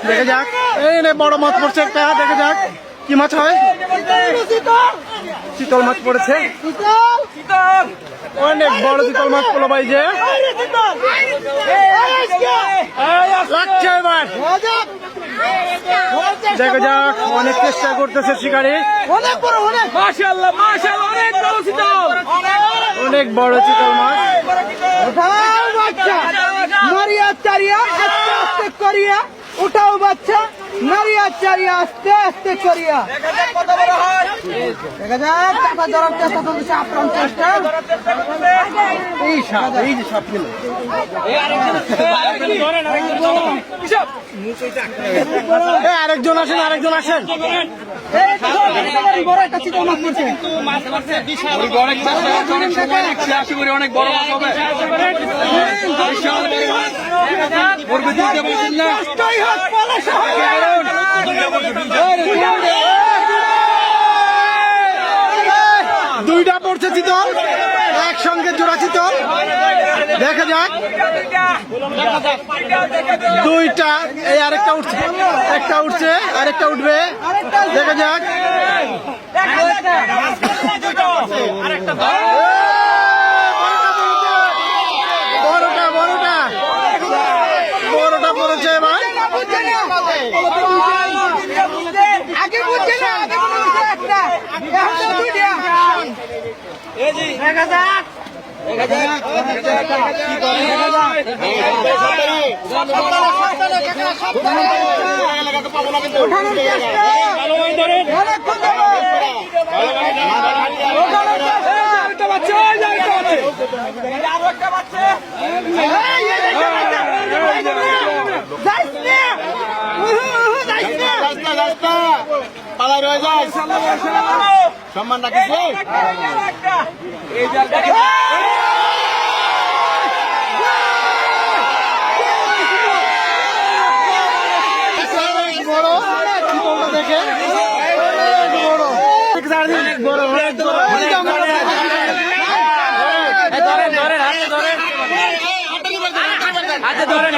দেখে যাক, এই নে বড় মাছ পড়ছে একটা, দেখে যাক কি মাছ হয়। চিতল মাছ পড়েছে, অনেক বড় চিতল মাছ পড়লো ভাই, যে লাগছে এবার। দেখে যাক, অনেক চেষ্টা করতেছে শিকারী। অনেক বড় চিতল মাছ। উঠাও বাচ্চা, নারিয়া চারিয়া আস্তে আস্তে করিয়া। দেখা যাক, টাকা ধরার চেষ্টা করতেছে, আপ্রাণ চেষ্টা। এই সাপ, এই যে সাপ নিল। আরেকজন আসেন, আরেকজন আসেন। বড় একটা চিতল মাছ পড়ছে। অনেক বড় মাছ হবে। দুইটা পড়ছে চিতল, একসঙ্গে জোড়া চিতল। দেখা যাক, দুইটা। এই আরেকটা উঠছে, একটা উঠছে, আরেকটা উঠবে। দেখা যাক, বড়টা বড়টা বড়টা পড়েছে এবার। আগে বুঝছে না, আগে বুঝছে একটা, এখন তো দুইটা। দেখা যাক, ওঠানোর চেষ্টা। অনেকক্ষণ যাবো। ওঠানোর চেষ্টা। যাইস না। যাইস না। পালাই রয়ে যায়, সম্মান রাখিস। বড় চিতলটা দেখে, বড় অনেক বড়। ধরেন হাতে ধরেন।